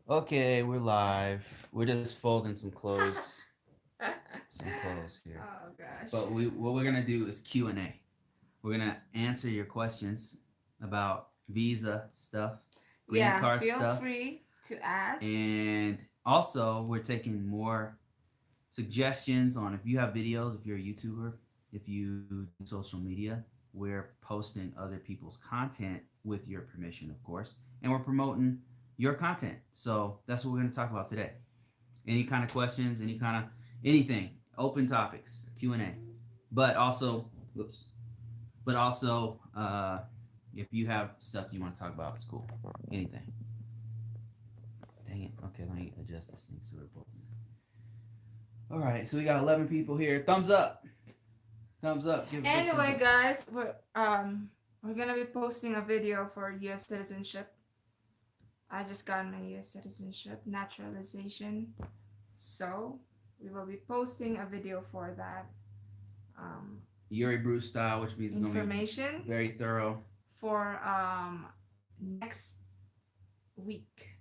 Okay, we're live. We're just folding some clothes here. Oh gosh. But what we're gonna do is Q and A. We're gonna answer your questions about visa stuff, green Yeah, card feel stuff, free to ask. and also we're taking more suggestions on if you have videos, if you're a YouTuber, if you do social media, we're posting other people's content with your permission, of course, and we're promoting your content. So that's what we're going to talk about today. Any kind of questions, any kind of anything, open topics, Q&A. But also, whoops. But also, if you have stuff you want to talk about, it's cool. Anything. Dang it. Okay, let me adjust this thing so we're both. All right, so we got 11 people here. Thumbs up. Thumbs up. Give a big thumbs Anyway, up. guys, we're gonna be posting a video for U.S. citizenship. I just got my U.S. citizenship naturalization, so we will be posting a video for that Yuri Bruce style, which means it's going to be information very thorough. for next week.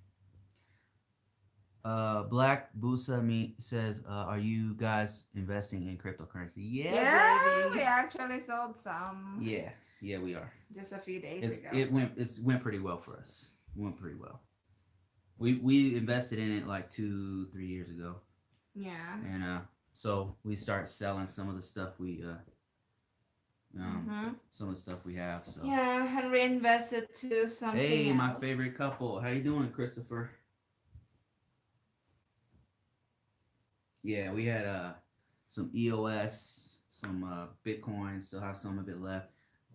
Black Busa me says, "Are you guys investing in cryptocurrency?" Yeah, Yeah, we baby. actually sold some Yeah, yeah, we are. just a few days ago. It went pretty well for us. It went pretty well. We invested in it like 2-3 years ago, Yeah. and so we start selling some of the stuff Mm-hmm. some of the stuff we have. So Yeah, and reinvested to something hey, my else. favorite couple, how you doing, Christopher? Yeah, we had some EOS, some Bitcoin, still have some of it left.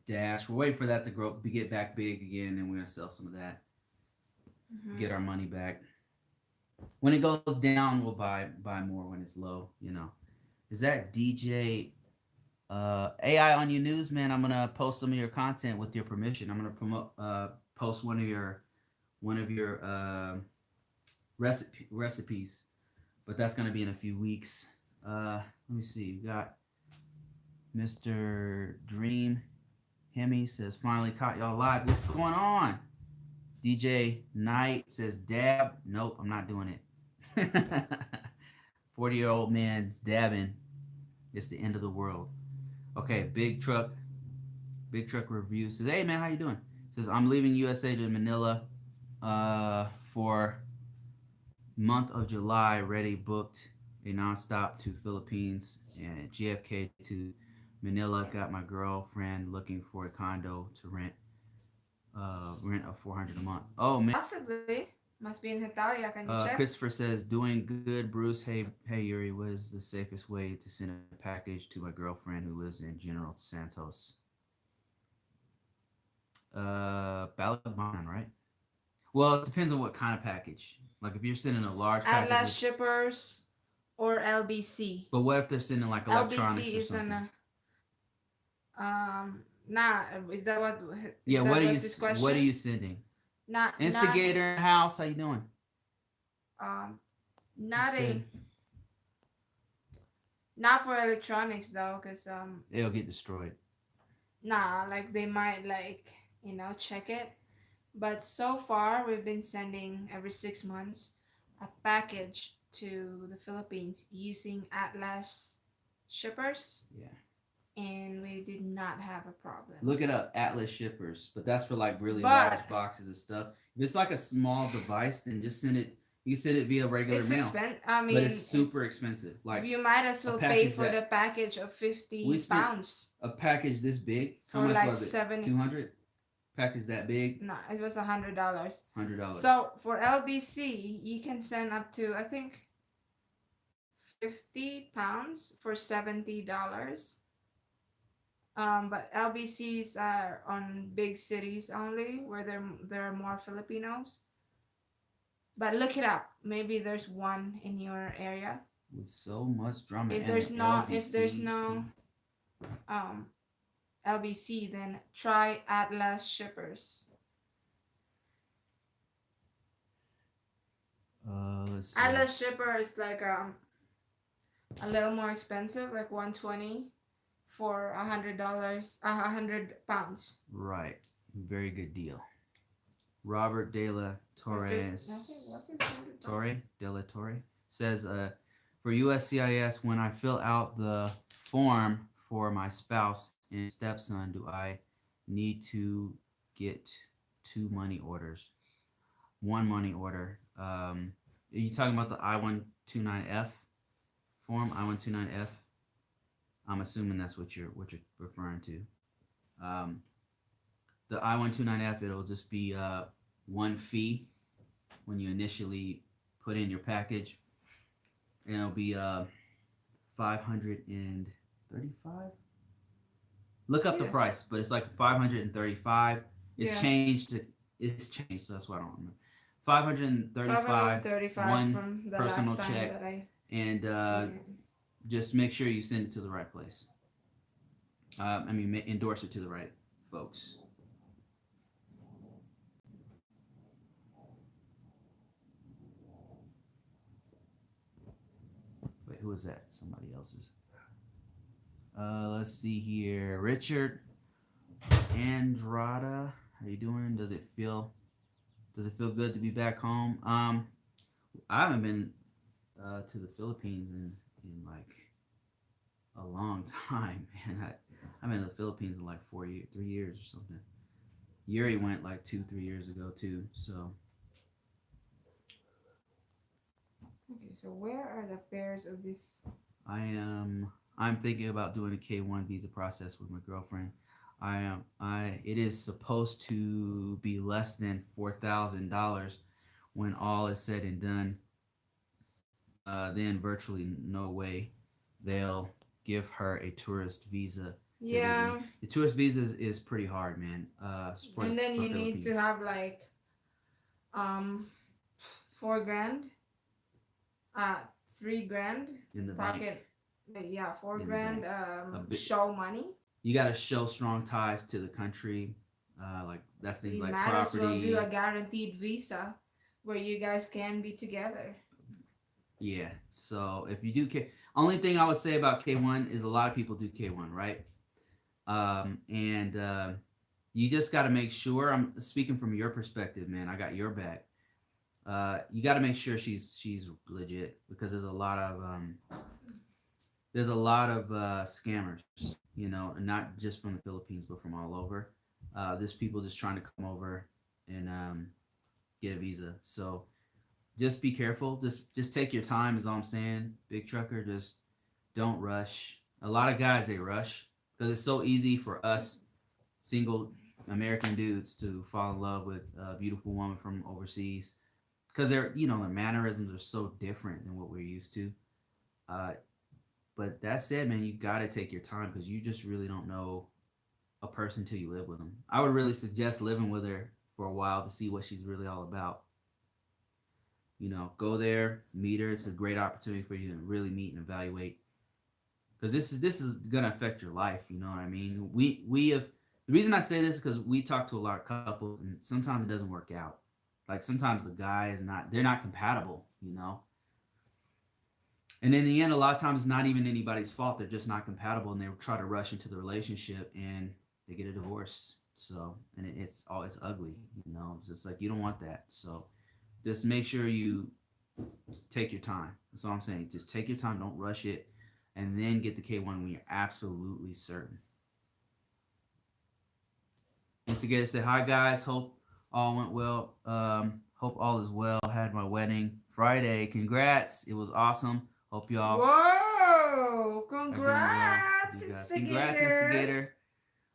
Dash, we're waiting for that to grow, get back big again, and we're gonna sell some of that, Mm-hmm. get our money back. When it goes down, we'll buy more when it's low. Is that DJ AI on your news, man? I'm gonna post some of your content with your permission. I'm gonna post one of your recipes, but that's gonna be in a few weeks. Let me see. We got Mr. Dream Hemi says, finally caught y'all live. What's going on? DJ Knight says, dab. Nope, I'm not doing it. 40-year-old man's dabbing. It's the end of the world. Okay, Big Truck Review says, hey man, how you doing? Says, I'm leaving USA to Manila for month of July, ready, booked a nonstop to Philippines and JFK to Manila. Got my girlfriend looking for a condo to rent of 400 a month. Oh man. Possibly. Must be in Italia. Can you check? Christopher says, doing good, Bruce. Hey, Yuri. What is the safest way to send a package to my girlfriend who lives in General Santos? Balaban, right? Well, it depends on what kind of package. Like if you're sending a large package, Atlas Shippers or LBC. but what if they're sending like electronics LBC or is an something? nah. Is that what? Yeah, Is that what's this what are question? you sending? Not Instigator in the house, how you doing? um You not a said not for electronics though, cause it'll get destroyed. nah, like they might like check it. But so far, we've been sending every 6 months a package to the Philippines using Atlas shippers, Yeah. and we did not have a problem. Look it up, Atlas shippers. But that's for like really But large boxes and stuff. If it's like a small device, then just send it. You can send it via regular it's mail, expensive. I but it's mean, super expensive. Like you might as a well pay package for the that package of we 50 spent pounds a package this big. How for much like was it? 70. 200. Package that big, No, it was $100. $100. So for LBC, you can send up to I think 50 pounds for $70. But LBCs are on big cities only where there are more Filipinos. But look it up. Maybe there's one in your area. With so much drama If and there's the no if there's LBCs. no um LBC, then try Atlas Shippers. Let's see. Atlas Shipper is like a little more expensive, like 120 for $100, 100 pounds. Right, very good deal. Robert De La or 50, I think, Torres, was it 45? Torre De La Torre says, for USCIS, when I fill out the form for my spouse and stepson, do I need to get two money orders? One money order. Are you talking about the I-129F form? I-129F. I'm assuming that's what you're referring to. Um, the I-129F, it'll just be one fee when you initially put in your package, and it'll be 535. Look up the Yes. price, but it's like 535. It's Yeah. changed. It's changed, so that's why I don't remember. 535, 535 one from the personal last time check, that I and seen it. just make sure you send it to the right place. Endorse it to the right folks. Wait, who is that? Somebody else's. Let's see here. Richard Andrada, how you doing? Does it feel good to be back home? I haven't been to the Philippines in like a long time, man. I've been to the Philippines in like 3 years or something. Yuri went like 2, 3 years ago too. So Okay, so where are the fares of this? I'm thinking about doing a K1 visa process with my girlfriend. It is supposed to be less than $4,000 when all is said and done. Then virtually no way they'll give her a tourist visa to visit me. Yeah, The tourist visa is pretty hard, man. and then For you need to Philippines have like um 4 grand, uh 3 grand in the bank. pocket. Yeah, four In the grand bank, a bit. show money. You got to show strong ties to the country. Like that's things You like might as well do a property. guaranteed visa where you guys can be together. Yeah. So if you do only thing I would say about K1 is a lot of people do K1, right? And you just got to make sure. I'm speaking from your perspective, man. I got your back. You got to make sure she's legit because there's a lot of scammers, and not just from the Philippines but from all over. There's people just trying to come over and get a visa. So just be careful. Just take your time. Is all I'm saying. Big trucker, just don't rush. A lot of guys they rush because it's so easy for us single American dudes to fall in love with a beautiful woman from overseas because their mannerisms are so different than what we're used to. Uh, but that said, man, you got to take your time because you just really don't know a person till you live with them. I would really suggest living with her for a while to see what she's really all about. Go there, meet her. It's a great opportunity for you to really meet and evaluate because this is gonna affect your life. You know what I mean? We have the reason I say this is because we talk to a lot of couples and sometimes it doesn't work out. Like sometimes the guy is not they're not compatible. And in the end, a lot of times it's not even anybody's fault. They're just not compatible, and they try to rush into the relationship, and they get a divorce. So, and it's ugly. It's just like you don't want that. So, just make sure you take your time. That's all I'm saying. Just take your time. Don't rush it, and then get the K1 when you're absolutely certain. Instigator said, "Hi guys. Hope all went well. Hope all is well. Had my wedding Friday. Congrats. It was awesome. Hope y'all Whoa! are doing well. Congrats, You guys, congrats, instigator. Instigator.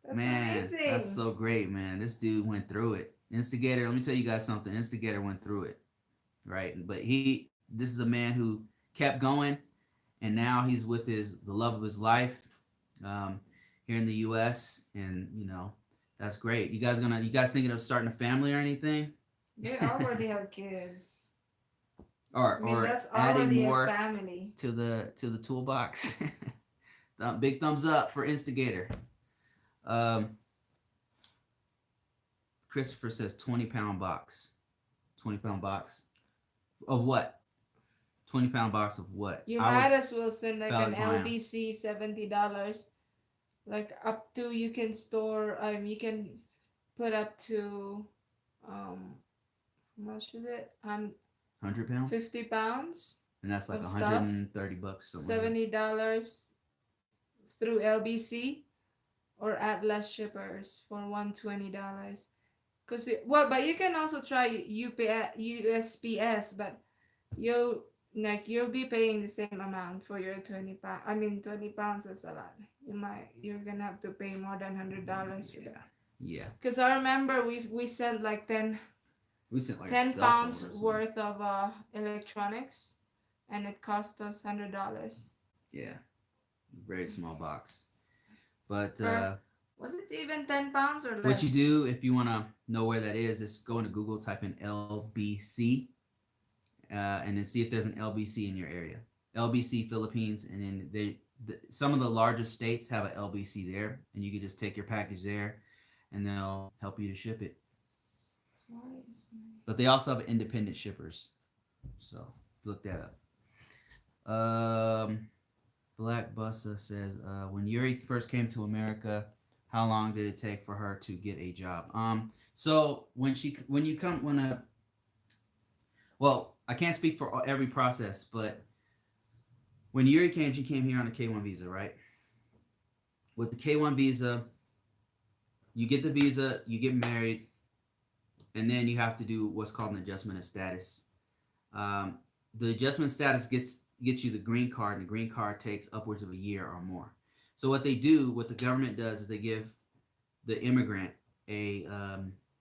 That's Man, that's amazing. so great, man. This dude went through it. Instigator, let me tell you guys something. Instigator went through it, right? But this is a man who kept going, and now he's with the love of his life, um, here in the U.S. And that's great. You guys thinking of starting a family or anything? They already have kids. or I mean, or that's adding already a more family. to the toolbox? Big thumbs up for Instigator. Um, Christopher says 20-pound box. 20-pound box of what? 20-pound box of what? You I would might as well send like an Balikbayan. LBC $70, like up to you can store. You can put up to much is it? 100 pounds, 50 pounds and that's like of 100 stuff. and 30 bucks, something like that. $70 through LBC or Atlas shippers for $120. Well, but you can also try USPS, but you'll you'll be paying the same amount for your 20 pound. I mean, 20 pounds is a lot. You're gonna have to pay more than $100 for Yeah, that. yeah. Because I remember we sent like 10 We sent like a 10 cell phone pounds or something. worth of electronics, and it cost us $100 Yeah, very small box. But per. Was it even 10 pounds or what you less? do if you want to know where that is go into Google, type in LBC, and then see if there's an LBC in your area. LBC Philippines, and then some of the larger states have an LBC there, and you can just take your package there, and they'll help you to ship it. Why is But they also have independent shippers, so look that up. Black Bussa says, when Yuri first came to America, how long did it take for her to get a job? So when you come when a well, I can't speak for every process, but when Yuri came, she came here on a K1 visa, right? With the K1 visa, you get the visa, you get married, and then you have to do what's called an adjustment of status. The adjustment status gets you the green card, and the green card takes upwards of a year or more. So what the government does is they give the immigrant a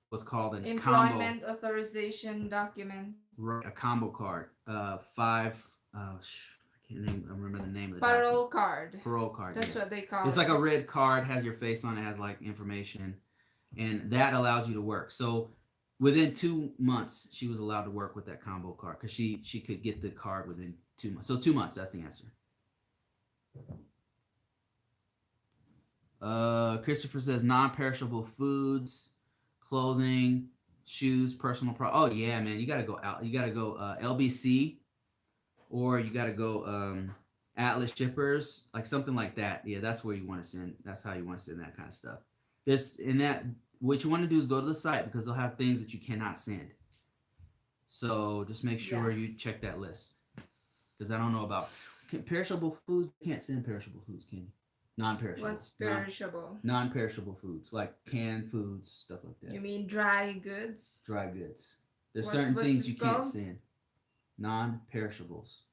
what's called a combo employment authorization document? a combo card. Five. I can't remember the name of the document. Parole card. Parole card. That's Yeah. what they call It's it. like a red card, has your face on it, has like information, and that allows you to work. So within 2 months, she was allowed to work with that combo card because she could get the card within 2 months. So 2 months, that's the answer. Christopher says non-perishable foods, clothing, shoes, personal pro. Oh yeah, man, you gotta go out. You gotta go LBC, or you gotta go Atlas shippers, like something like that. Yeah, that's where you want to send. That's how you want to send that kind of stuff. This and that. What you want to do is go to the site because they'll have things that you cannot send. So just make sure you check that list because I don't know about perishable foods. You can't send perishable foods, can you? Non-perishable. What's perishable? Non-perishable foods like canned foods, stuff like that. You mean dry goods? Dry goods. There's certain things you can't send. Non-perishables.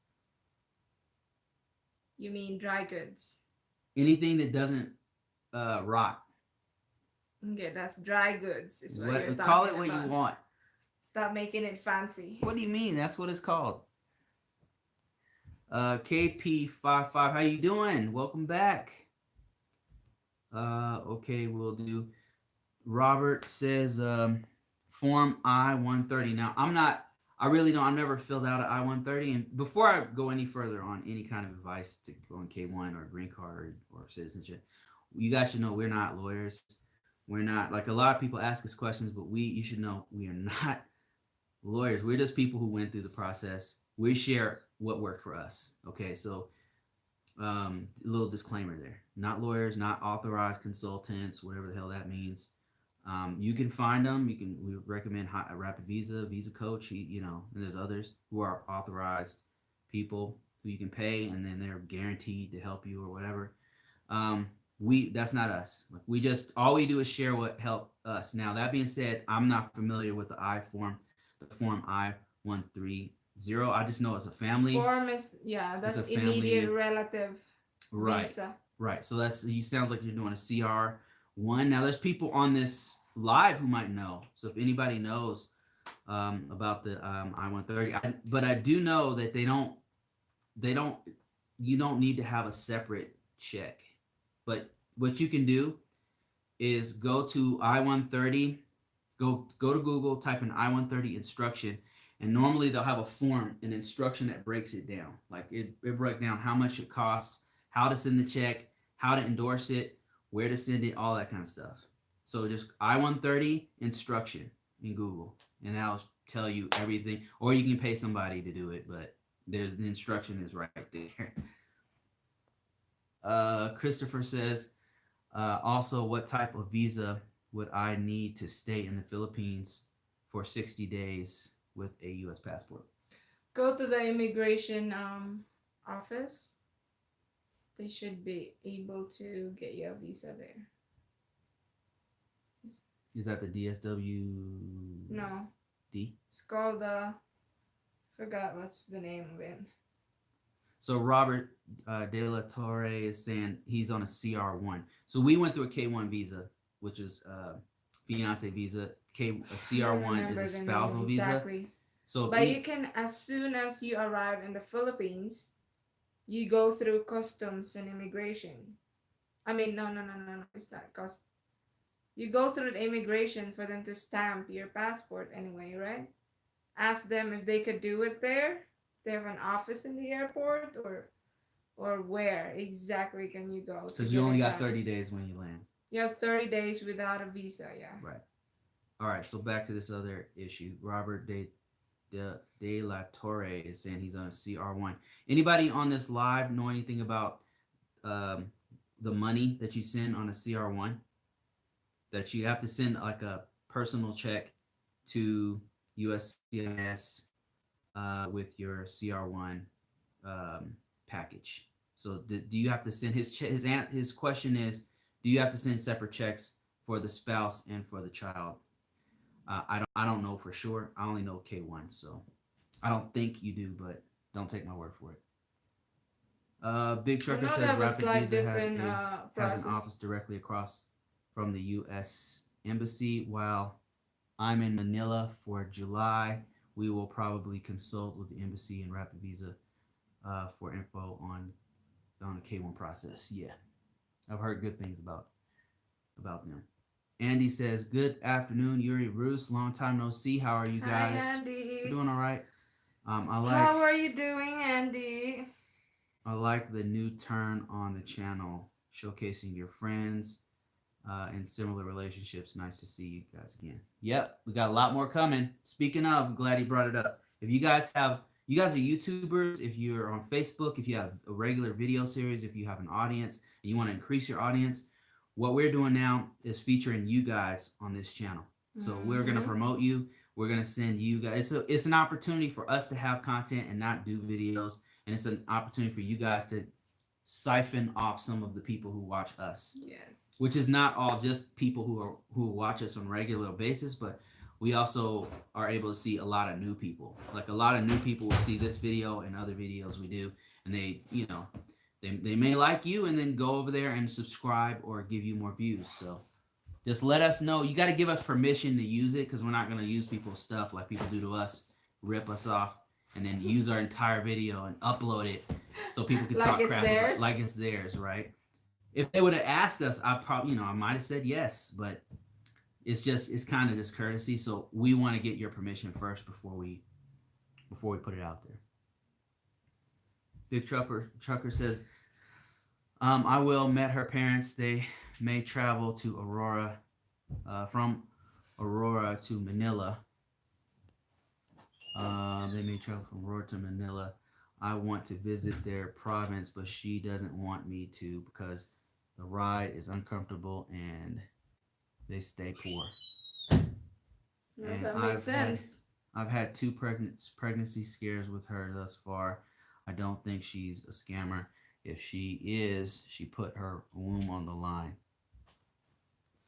You mean dry goods? Anything that doesn't rot. Okay, that's dry goods. Is what you're call it talking what about. you want. Stop making it fancy. What do you mean? That's what it's called. KP55, how you doing? Welcome back. Okay, we'll do. Robert says form I-130. Now I've never filled out an I-130, and before I go any further on any kind of advice to go on K1 or green card or citizenship, you guys should know we're not lawyers. We're not, like, a lot of people ask us questions, but you should know we are not lawyers. We're just people who went through the process. We share what worked for us. Okay, so a little disclaimer there. Not lawyers, not authorized consultants, whatever the hell that means. You can find them. We recommend a Rapid Visa Coach. And there's others who are authorized people who you can pay, and then they're guaranteed to help you or whatever. That's not us. All we do is share what helped us. Now, that being said, I'm not familiar with the form I-130. I just know it's a family. Form is, that's immediate relative visa. Right. So sounds like you're doing a CR1. Now, there's people on this live who might know. So if anybody knows about the I-130, but I do know that you don't need to have a separate check. But what you can do is go to I-130, go to Google, type in I-130 instruction, and normally they'll have an instruction that breaks it down. Like it breaks down how much it costs, how to send the check, how to endorse it, where to send it, all that kind of stuff. So just I-130 instruction in Google, and that'll tell you everything. Or you can pay somebody to do it, but the instruction is right there. Christopher says, also, what type of visa would I need to stay in the Philippines for 60 days? with a U.S. passport. Go to the immigration office. They should be able to get you a visa there. Is that the DSW? No, D. it's called forgot what's the name of it. So Robert De La Torre is saying he's on a CR1. So we went through a K1 visa, which is fiance visa. A CR1 is a spousal visa. Exactly. So but you can, as soon as you arrive in the Philippines, you go through customs and immigration. I mean, no. It's not cost. You go through the immigration for them to stamp your passport anyway, right? Ask them if they could do it there. They have an office in the airport, or where exactly can you go? Because you only got 30 days when you land. You have 30 days without a visa, yeah. Right. All right. So back to this other issue. Robert De La Torre is saying he's on a CR1. Anybody on this live know anything about the money that you send on a CR1? That you have to send like a personal check to USCIS with your CR1 package. So do you have to send his question is, do you have to send separate checks for the spouse and for the child? I don't know for sure. I only know K1, so I don't think you do, but don't take my word for it. Big Trucker says Rapid Visa has an office directly across from the U.S. Embassy. While I'm in Manila for July, we will probably consult with the embassy and Rapid Visa for info on the K1 process. Yeah, I've heard good things about them. Andy says, "Good afternoon, Yuri, Bruce. Long time no see. How are you guys? Hi, Andy. We're doing all right. How are you doing, Andy? I like the new turn on the channel, showcasing your friends in similar relationships. Nice to see you guys again." Yep, we got a lot more coming. Speaking of, glad you brought it up. If you guys are YouTubers, if you're on Facebook, if you have a regular video series, if you have an audience and you want to increase your audience, what we're doing now is featuring you guys on this channel. So we're going to promote you. We're going to send you guys. It's an opportunity for us to have content and not do videos. And it's an opportunity for you guys to siphon off some of the people who watch us. Yes. Which is not all just people who watch us on a regular basis, but we also are able to see a lot of new people. Like a lot of new people will see this video and other videos we do, and they may like you and then go over there and subscribe or give you more views. So just let us know. You got to give us permission to use it, because we're not going to use people's stuff like people do to us, rip us off, and then use our entire video and upload it so people can talk crap about it like it's theirs, right? If they would have asked us, I might have said yes, but it's kind of just courtesy. So we want to get your permission first before we put it out there. Big Trucker says, I will met her parents. They may travel to Aurora, from Aurora to Manila. They may travel from Aurora to Manila. I want to visit their province, but she doesn't want me to because the ride is uncomfortable and they stay poor. And that makes sense. I've had 2 pregnancy scares with her thus far. I don't think she's a scammer. If she is, she put her womb on the line.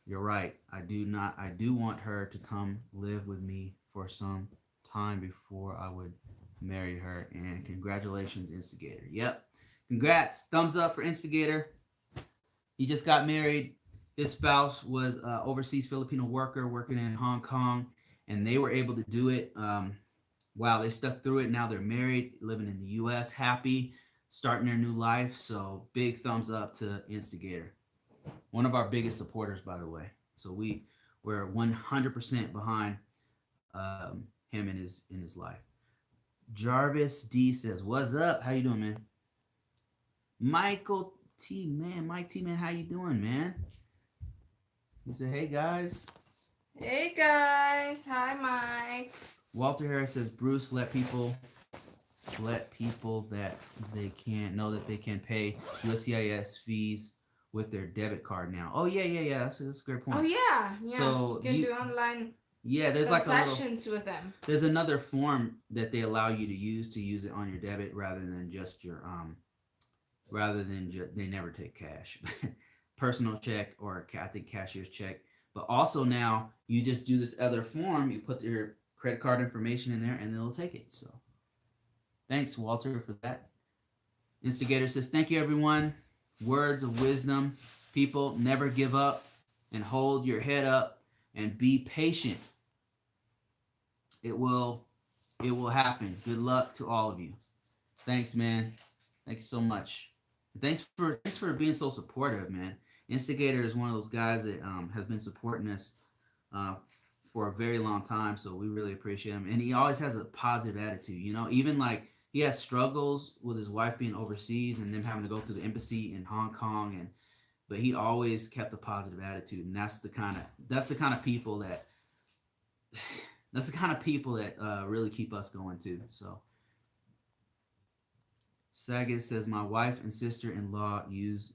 You're right. I do want her to come live with me for some time before I would marry her. And congratulations, Instigator. Yep. Congrats. Thumbs up for Instigator. He just got married. His spouse was an overseas Filipino worker working in Hong Kong, and they were able to do it. Wow, they stuck through it. Now they're married, living in the U.S., happy, starting their new life. So big thumbs up to Instigator. One of our biggest supporters, by the way. So we're 100% behind him in his life. Jarvis D says, "What's up? How you doing, man?" Mike T, man, how you doing, man? He said, "Hey guys." Hey guys, hi Mike. Walter Harris says, "Bruce, let people that they can know that they can pay USCIS fees with their debit card now." Oh yeah. That's a great point. Oh yeah. So you can do online. Yeah, there's like a little. concessions with them. There's another form that they allow you to use it on your debit rather than just your they never take cash, personal check or I think cashier's check. But also now you just do this other form. You put your credit card information in there and they'll take it. So thanks, Walter, for that. Instigator says, thank you, everyone. Words of wisdom. People, never give up and hold your head up and be patient. It will happen. Good luck to all of you. Thanks, man. Thank you so much. Thanks for being so supportive, man. Instigator is one of those guys that has been supporting us uh, for a very long time, so we really appreciate him. And he always has a positive attitude, you know. Even like he has struggles with his wife being overseas and them having to go through the embassy in Hong Kong, and but he always kept a positive attitude, and that's the kind of people that that's the kind of people that really keep us going too. So Saget says my wife and sister-in-law use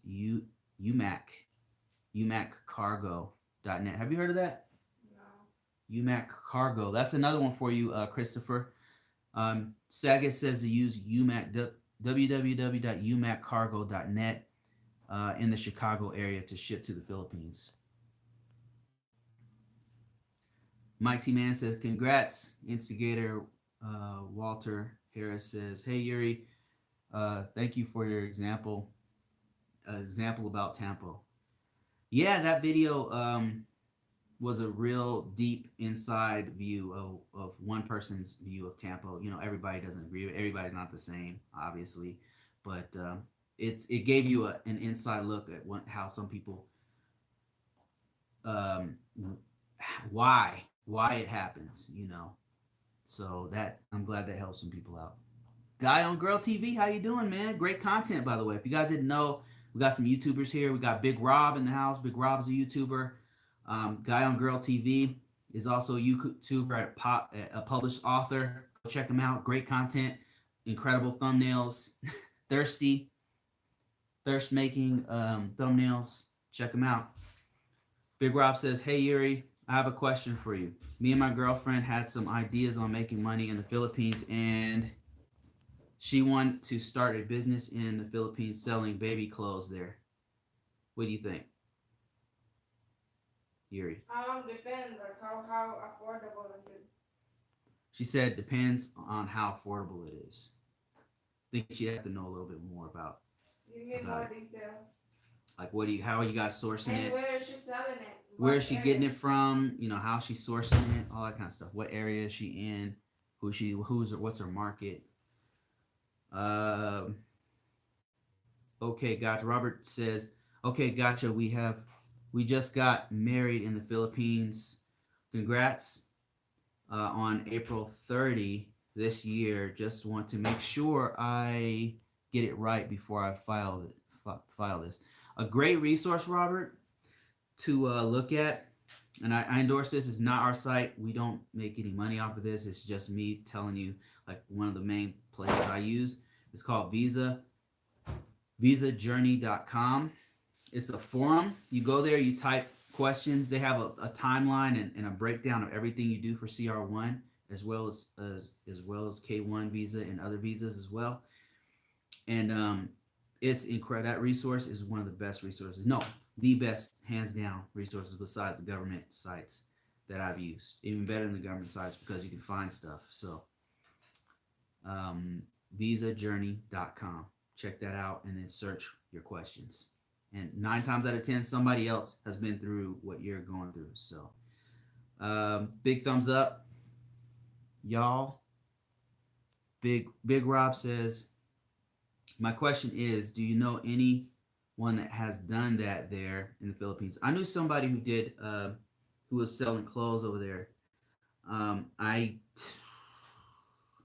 umaccargo.net. Have you heard of that? No. UMAC Cargo. That's another one for you, Christopher. Saget says to use UMAC www.umaccargo.net in the Chicago area to ship to the Philippines. Mike T. Man says, congrats, Instigator. Walter Harris says, hey, Yuri, thank you for your example about Tampa. Yeah, that video was a real deep inside view of one person's view of Tampa. You know, everybody doesn't agree. Everybody's not the same, obviously, but it gave you an inside look at how some people um, why it happens. You know, so that I'm glad that helps some people out. Guy on Girl TV, how you doing, man? Great content, by the way. If you guys didn't know, we got some YouTubers here. We got Big Rob in the house. Big Rob's a YouTuber. Guy on Girl TV is also a YouTuber, a published author. Go check him out. Great content, incredible thumbnails, thirst making thumbnails. Check him out. Big Rob says, hey, Yuri, I have a question for you. Me and my girlfriend had some ideas on making money in the Philippines, and she wanted to start a business in the Philippines selling baby clothes there. What do you think, Yuri? Depends. Like how affordable is it? She said depends on how affordable it is. I think she'd have to know a little bit more about. Give me more details. Like how are you guys sourcing And it? where is she selling it? Where is she getting it from? You know, how she's sourcing it, all that kind of stuff. What area is she in? What's her market? Okay, gotcha. Robert says, okay, gotcha. We just got married in the Philippines. Congrats on April 30 this year. Just want to make sure I get it right before I file this. A great resource, Robert, to look at. And I endorse this. It's not our site. We don't make any money off of this. It's just me telling you, like, one of the main places I use. It's called visajourney.com. It's a forum. You go there, you type questions. They have a timeline and a breakdown of everything you do for CR1 as well as K1 visa and other visas as well. And it's incredible. That resource is one of the best resources. No, the best, hands down, resources besides the government sites that I've used. Even better than the government sites because you can find stuff. So visajourney.com. Check that out and then search your questions. And 9 times out of 10, somebody else has been through what you're going through. So big thumbs up, y'all. Big Rob says, my question is, do you know anyone that has done that there in the Philippines? I knew somebody who did, who was selling clothes over there.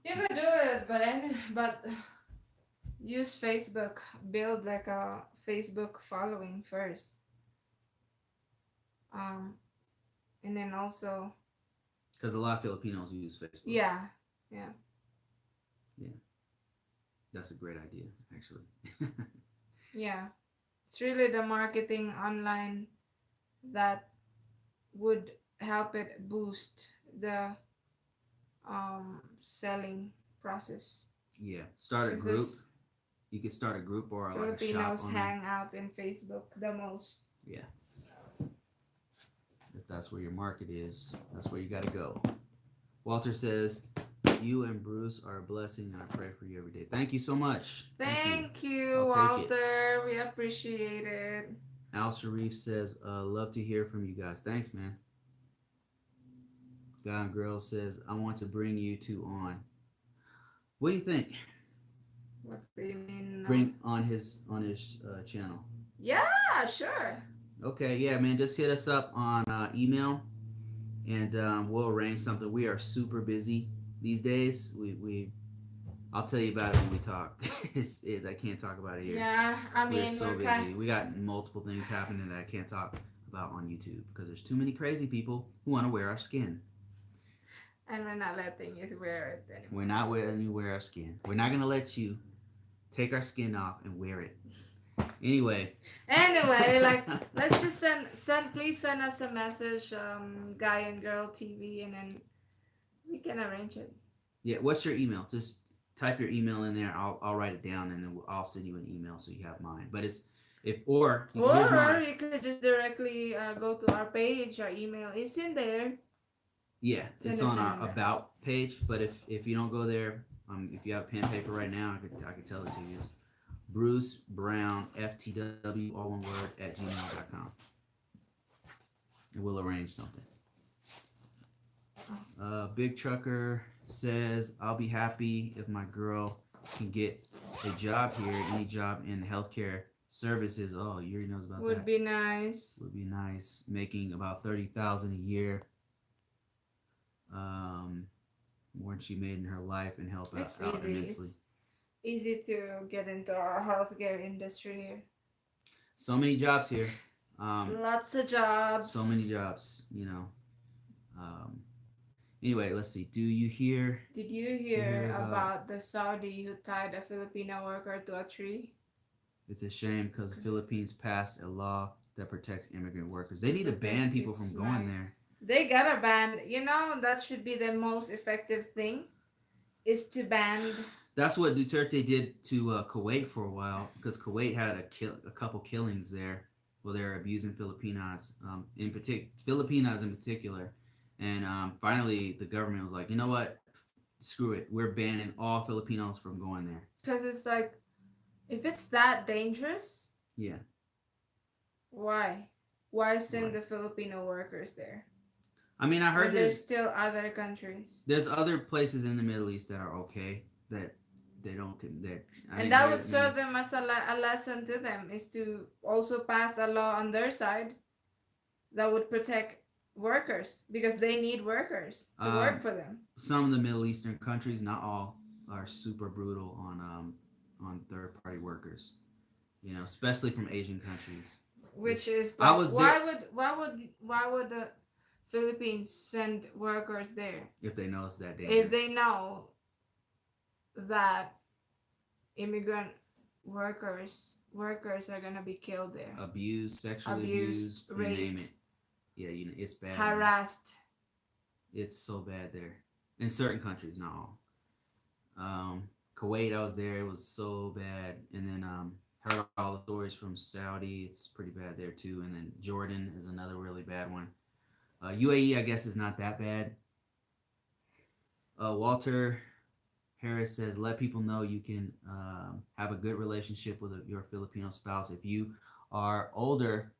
You could do it, but use Facebook. Build like a Facebook following first. And then also. Because a lot of Filipinos use Facebook. Yeah. That's a great idea, actually. Yeah. It's really the marketing online that would help it boost the selling process. Yeah, start a Because group. there's You could start a group or like a shop Filipinos on there. hang out in Facebook the most. Yeah, if that's where your market is, that's where you got to go. Walter says, "You and Bruce are a blessing, and I pray for you every day." Thank you so much. Thank you. Thank you, I'll take it. Walter. We appreciate it. Al Sharif says, "Love to hear from you guys." Thanks, man. Guy and Girl says, "I want to bring you two on." What do you think? What do you mean? Bring on his channel. Yeah, sure. Okay, yeah, man. Just hit us up on email, and we'll arrange something. We are super busy these days. We I'll tell you about it when we talk. I can't talk about it here. Yeah, I We're mean, so we're busy. We got multiple things happening that I can't talk about on YouTube because there's too many crazy people who want to wear our skin. and we're not letting you wear it anymore. We're not letting you wear our skin. We're not gonna let you take our skin off and wear it. Anyway, Like let's just please send us a message, Guy and Girl TV, and then we can arrange it. yeah. What's your email? Just type your email in there. I'll write it down and then I'll send you an email so you have mine. But it's if or here's Or mine. you could just directly go to our page. Our email is in there. Yeah, Send it's us on an our email. about page. But if you don't go there, if you have pen and paper right now, I could tell it to you. It's Bruce Brown FTW all one word at gmail.com. And we'll arrange something. Big Trucker says, "I'll be happy if my girl can get a job here, any job in healthcare services." Oh, you already knows about Would that. be nice. Would be nice. Making about 30,000 a year. More than she made in her life and help It's out easy. immensely. It's easy to get into our healthcare industry here. So many jobs here. Lots of jobs. So many jobs, you know. Anyway, let's see. Do you hear? Did you hear about the Saudi who tied a Filipino worker to a tree? It's a shame because the Philippines passed a law that protects immigrant workers. They need to ban people from going there. They gotta ban. You know, that should be the most effective thing, is to ban. That's what Duterte did to Kuwait for a while because Kuwait had a couple killings there. Well, they're abusing Filipinos, Filipinas in particular. And finally, the government was like, you know what? Screw it. We're banning all Filipinos from going there. Because it's like, if it's that dangerous, yeah. Why? Why send the Filipino workers there? I mean, I heard there's still other countries. There's other places in the Middle East that are okay that they don't that. That would serve them as a lesson to them, is to also pass a law on their side that would protect workers because they need workers to work for them. Some of the Middle Eastern countries, not all, are super brutal on third party workers. You know, especially from Asian countries. Which is like, why would the Philippines send workers there if they know it's that dangerous? If they know that immigrant workers are gonna be killed there, abused, sexually abused, raped, you name it. Yeah, you know, it's bad. Harassed. It's so bad there in certain countries, not all. Kuwait, I was there. It was so bad, and then heard all the stories from Saudi. It's pretty bad there too, and then Jordan is another really bad one. UAE, I guess, is not that bad. Walter Harris says, "Let people know you can have a good relationship with your Filipino spouse. If you are older,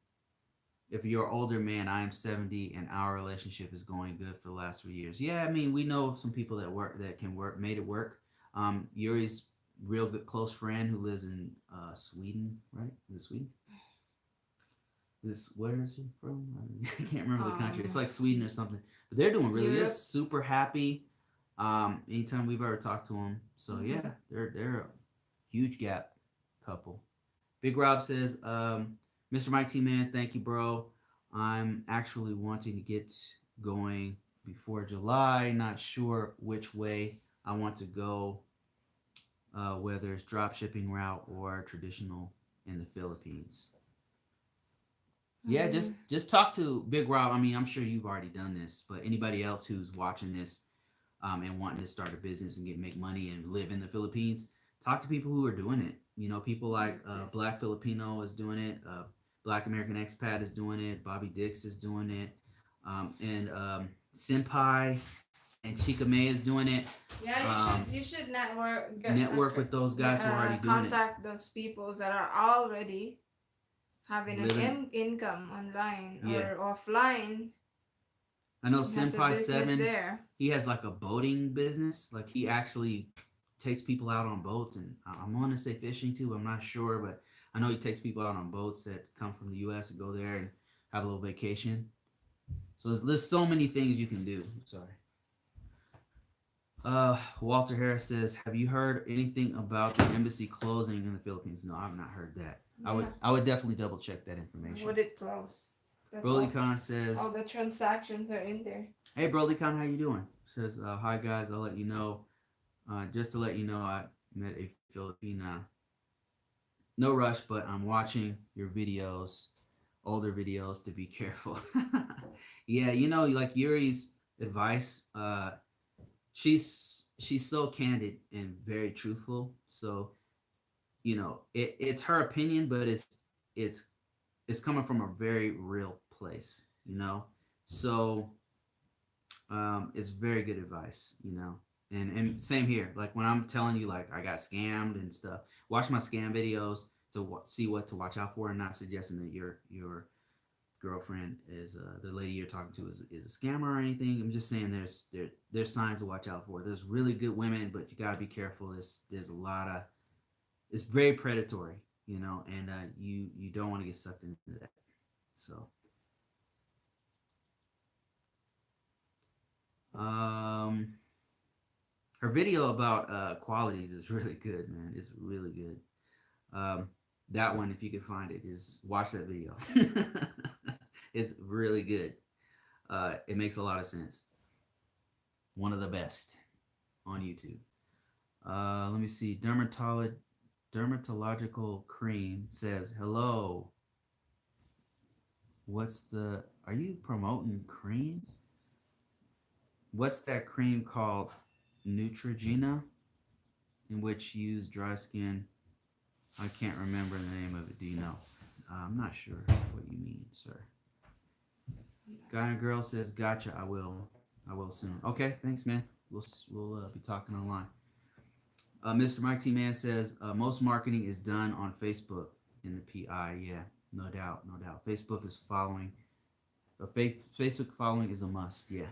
if you're older man, I am 70, and our relationship is going good for the last 3 years." Yeah, I mean, we know some people that can work, made it work. Yuri's real good close friend who lives in Sweden, right? Is it Sweden? Where is he from? I can't remember the country. It's like Sweden or something. But they're doing really good. Super happy. Anytime we've ever talked to them. So yeah, they're a huge gap couple. Big Rob says, "Mr. Mike T Man, thank you, bro. I'm actually wanting to get going before July. Not sure which way I want to go, whether it's drop shipping route or traditional in the Philippines." Yeah, Mm, just talk to Big Rob. I mean, I'm sure you've already done this, but anybody else who's watching this and wanting to start a business and make money and live in the Philippines, talk to people who are doing it. You know, people like Black Filipino is doing it. Black American Expat is doing it. Bobby Dix is doing it. And Senpai and Chica May is doing it. yeah, you should Network with those guys who are already doing it. contact those people that are already having an Living, income online yeah. or offline. I know Has a Senpai business Seven. there. He has like a boating business. Like he actually takes people out on boats, and I'm going to say fishing too. I'm not sure, but I know he takes people out on boats that come from the U.S. and go there and have a little vacation. So there's so many things you can do. Sorry. Walter Harris says, "Have you heard anything about the embassy closing in the Philippines?" No, I've not heard that. Yeah. I would definitely double check that information. Would it close? That's Broly Khan says, all the transactions are in there. "Hey Broly Khan, how you doing?" Says, "Hi guys, I'll let you know. Just to let you know, I met a Filipina. No rush, but I'm watching your videos, older videos, to be careful." Yeah, you know, like Yuri's advice. She's so candid and very truthful. So you know, it's her opinion, but it's it's coming from a very real place. You know, so it's very good advice. You know, and same here. Like when I'm telling you, like I got scammed and stuff. Watch my scam videos to see what to watch out for, and not suggesting that your girlfriend is the lady you're talking to is a scammer or anything. I'm just saying there's signs to watch out for. There's really good women, but you gotta be careful. There's a lot of it's very predatory, you know, and you don't want to get sucked into that. So um, her video about qualities is really good, man. It's really good. Um, that one, if you can find it, is watch that video. It's really good. It makes a lot of sense. One of the best on YouTube. Let me see. Dermatological cream says hello. What's the? Are you promoting cream? What's that cream called? Neutrogena, in which you use dry skin. I can't remember the name of it. Do you know? I'm not sure what you mean, sir. Guy and girl says, "Gotcha. I will. I will soon." Okay, thanks, man. We'll be talking online. Mr. Mike T Man says most marketing is done on Facebook in the PI. Yeah, no doubt, no doubt. Facebook is following. Facebook following is a must. Yeah.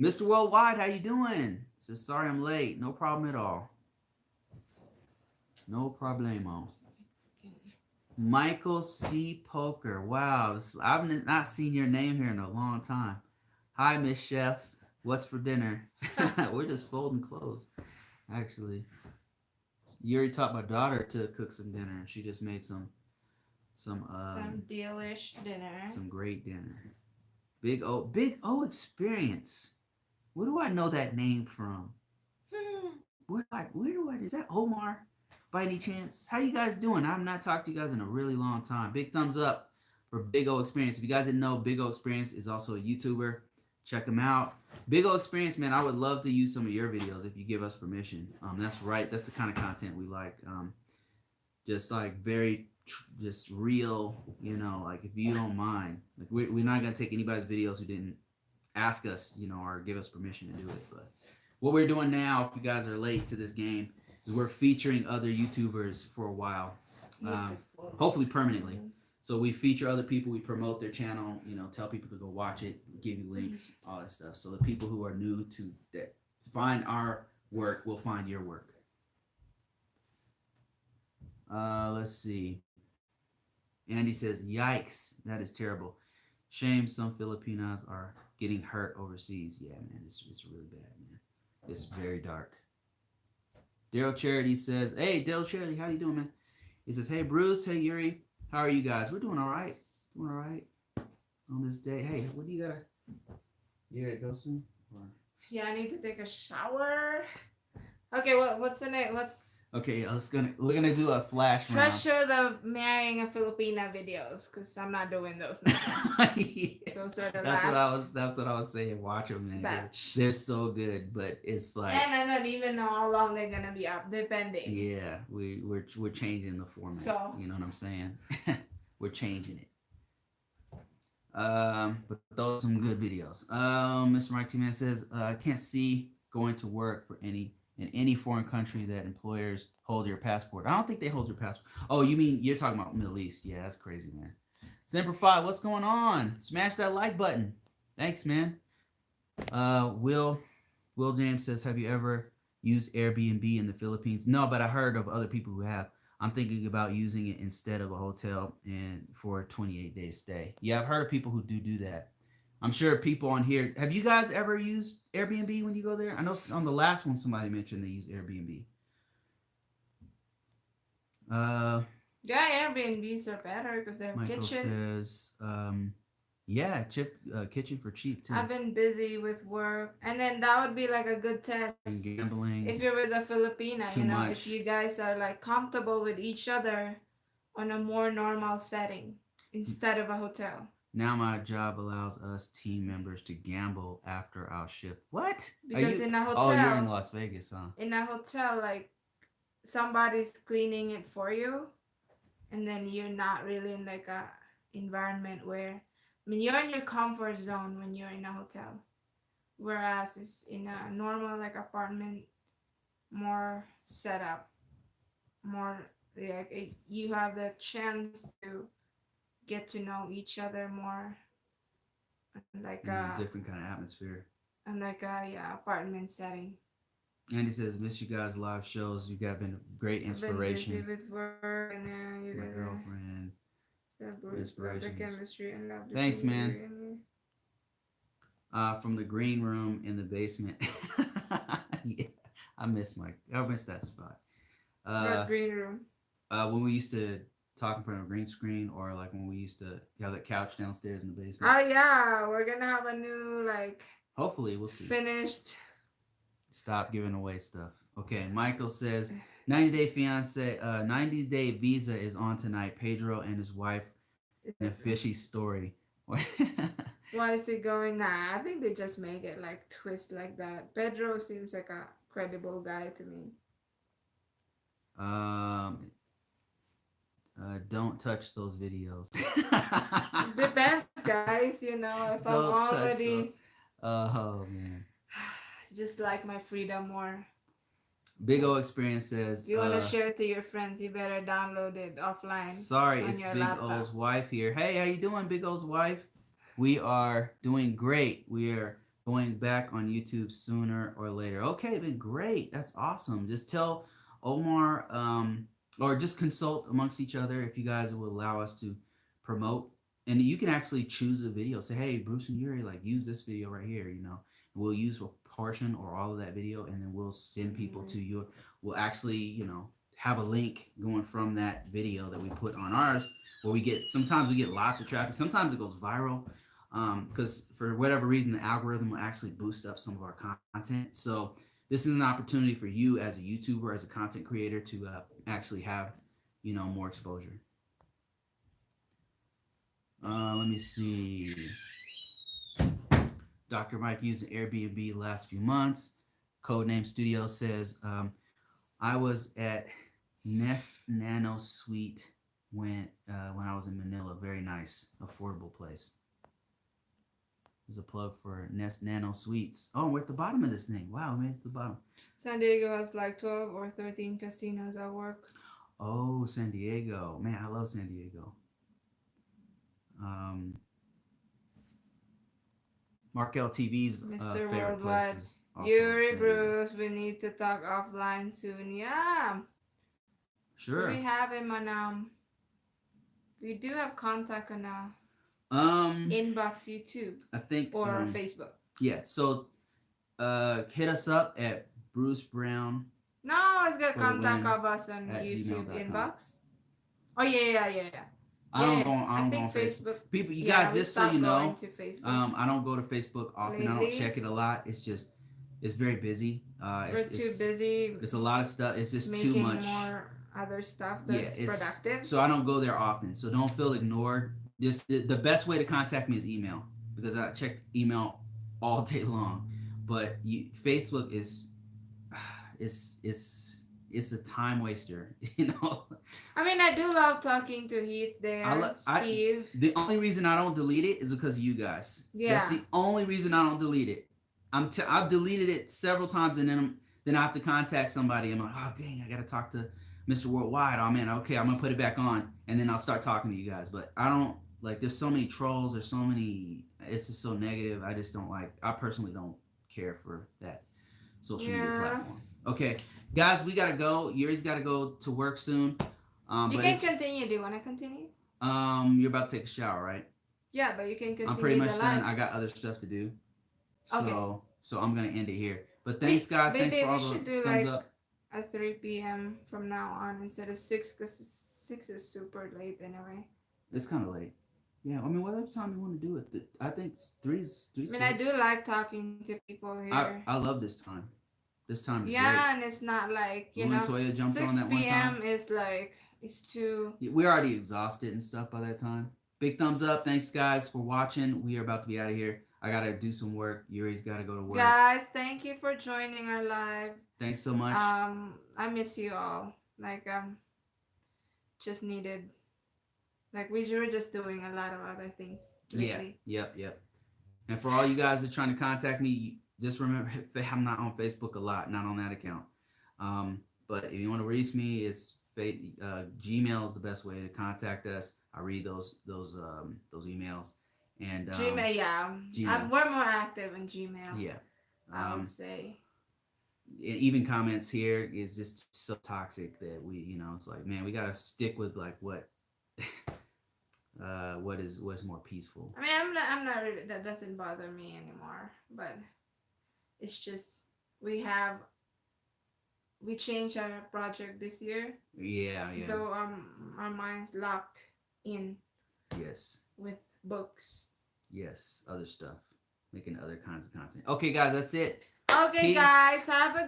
Mr. Worldwide, how you doing? Says sorry I'm late. No problem at all. No problemo. Michael C. Poker. Wow, I've not seen your name here in a long time. Hi, Miss Chef. What's for dinner? We're just folding clothes, actually. You already taught my daughter to cook some dinner. She just made some delish dinner. some great dinner. Big O experience. Where do I know that name from? Is that Omar by any chance? How you guys doing? I've not talked to you guys in a really long time. Big thumbs up for Big O Experience. If you guys didn't know, Big O Experience is also a YouTuber. Check him out. Big O Experience, man, I would love to use some of your videos if you give us permission. That's right. That's the kind of content we like. Just like very just real, you know, like if you don't mind. Like we're not going to take anybody's videos who didn't ask us, you know, or give us permission to do it. But what we're doing now, if you guys are late to this game, is we're featuring other YouTubers for a while, hopefully permanently. So we feature other people, we promote their channel, you know, tell people to go watch it, give you links, all that stuff. So the people who are new to that find our work will find your work. Let's see. Andy says, "Yikes, that is terrible. Shame some Filipinos are getting hurt overseas." Yeah, man, it's really bad, man. It's very dark. Daryl Charity says, "Hey, Daryl Charity, how you doing, man?" He says, "Hey, Bruce. Hey, Yuri. How are you guys? We're doing all right. Doing all right on this day. Hey, what do you got? You gotta go soon? Or... Yeah, I need to take a shower. Okay, what's the name? Okay, we're gonna do a flash round. Treasure the marrying a Filipina videos, because I'm not doing those no more. Yeah. Those are the That's what I last was. That's what I was saying. Watch them, man, because batch. they're so good. But it's like, And I don't even know how long they're gonna be up, depending. yeah, we're changing the format. So You know what I'm saying? We're changing it. But those are some good videos. Mr. Mike T Man says, I can't see going to work for any foreign country that employers hold your passport. I don't think they hold your passport. Oh, you mean you're talking about Middle East? Yeah, that's crazy, man. Semper what's going on? Smash that like button. Thanks, man. Will James says, have you ever used Airbnb in the Philippines? No, but I heard of other people who have. I'm thinking about using it instead of a hotel and for a 28-day stay. Yeah, I've heard of people who do that. I'm sure people on here. Have you guys ever used Airbnb when you go there? I know on the last one somebody mentioned they use Airbnb. Uh, yeah, Airbnbs are better because they have Michael kitchen. says, yeah, kitchen for cheap too. I've been busy with work, and then that would be like a good test And gambling if you're with a Filipina. too If much. you guys are like comfortable with each other on a more normal setting instead of a hotel. Now my job allows us team members to gamble after our shift. What? Are Because you? in a Oh, you're in hotel, Las Vegas, huh? like somebody's cleaning it for you, and then you're not really in like a environment where, I mean, you're in your comfort zone when you're in a hotel, whereas it's in a normal like apartment, more set up, more like you have the chance to get to know each other more, like Different kind of atmosphere. yeah, apartment setting. Andy says, "Miss you guys' live shows. You guys been a great I've been busy inspiration. with work, and you My guys girlfriend, Bruce love the inspirations. chemistry and love the Thanks, man. TV. From the green room in the basement. Yeah, I miss that spot. What Uh, green room? when we used to talk in front of a green screen, or like when we used to have that couch downstairs in the basement. Oh yeah, we're gonna have a new like Hopefully, we'll see. finished. Stop giving away stuff. Okay, Michael says 90-day fiance, 90-day visa is on tonight. Pedro and his wife in a fishy story. Why is it going? Nah, I think they just make it like twist like that. Pedro seems like a credible guy to me. um, don't touch those videos. Depends, guys. If I'm Don't touch those. already Oh man. just like my freedom more. Big O Experience says, If you want to share it to your friends, you better download it offline sorry, on it's your Big laptop. O's wife here. Hey, how you doing, Big O's wife? We are doing great. We are going back on YouTube sooner or later. Okay, been great. That's awesome. Just tell Omar, or just consult amongst each other if you guys will allow us to promote. And you can actually choose a video. Say, hey, Bruce and Yuri, like use this video right here. We'll use a portion or all of that video, and then we'll send people to you. We'll actually, have a link going from that video that we put on ours, where sometimes we get lots of traffic. Sometimes it goes viral, because for whatever reason the algorithm will actually boost up some of our content. So this is an opportunity for you as a YouTuber, as a content creator, to actually have more exposure. Let me see. Dr. Mike used an Airbnb the last few months. Codename Studio says, I was at Nest Nano Suite when I was in Manila. Very nice, affordable place. There's a plug for Nest Nano Suites. Oh, we're at the bottom of this thing. Wow, we made it to the bottom. San Diego has like 12 or 13 casinos at work. Oh, San Diego. Man, I love San Diego. Markel TV's Mr. favorite Worldwide. places. Yuri, Bruce, we need to talk offline soon. Yeah. Sure. Do we have him on we do have contact on inbox YouTube. I think or Facebook. Yeah, so hit us up at Bruce Brown. No, it's got contact of us on YouTube inbox. Oh yeah. I don't go on Facebook. People, you guys, just so you know, I don't go to Facebook often. Lately, I don't check it a lot. It's just it's very busy. We're too busy It's a lot of stuff. It's just too making much. more other stuff Yeah, that's it's productive. so I don't go there often. So don't feel ignored. Just the best way to contact me is email because I check email all day long. But Facebook is it's it's it's a time waster. You know, I mean, I do love talking to Heath there, I Steve. the only reason I don't delete it is because of you guys. That's Yeah. the only reason I don't delete it. I've deleted it several times and then I have to contact somebody. I'm like, oh dang, I gotta talk to Mr. Worldwide. Oh man, okay, I'm gonna put it back on and then I'll start talking to you guys. But I don't like. There's so many trolls. There's so many. It's just so negative. I just don't like. I personally don't care for that social media Yeah. platform. Okay, guys, we gotta go. Yuri's gotta go to work soon. You But can continue. Do you want to continue? you're about to take a shower, right? Yeah, but you can I'm pretty continue the much done. live. I got other stuff to do, Okay. so I'm gonna end it here. But thanks, guys. Thanks Maybe for we all the should do thumbs like up. at 3 p.m. from now on instead of 6 because 6 is super late anyway. It's kind of late. Yeah, I mean, whatever time you want to do it. I think three's I mean, good. I do like talking to people here. I love this time. This time is great. Yeah, and it's not like, Lou and Toya jumped on 6 that one time. p.m. is like, it's too. We're already exhausted and stuff by that time. Big thumbs up. Thanks, guys, for watching. We are about to be out of here. I gotta do some work. Yuri's gotta go to work. Guys, thank you for joining our live. Thanks so much. I miss you all. Like, just needed. Like, we were just doing a lot of other things lately. Yeah. Yep. And for all you guys that are trying to contact me, just remember I'm not on Facebook a lot, not on that account. But if you want to reach me, it's Gmail is the best way to contact us. I read those emails. And Gmail, yeah. Gmail. We're more active in Gmail. Yeah. I would say. Even comments here is just so toxic that it's like, man, we gotta stick with like what's more peaceful. I mean, I'm not really, that doesn't bother me anymore, but it's just we changed our project this year. Yeah. So our minds locked in. Yes. With books. Yes, other stuff, making other kinds of content. Okay, guys, that's it. Okay, Peace. guys, have a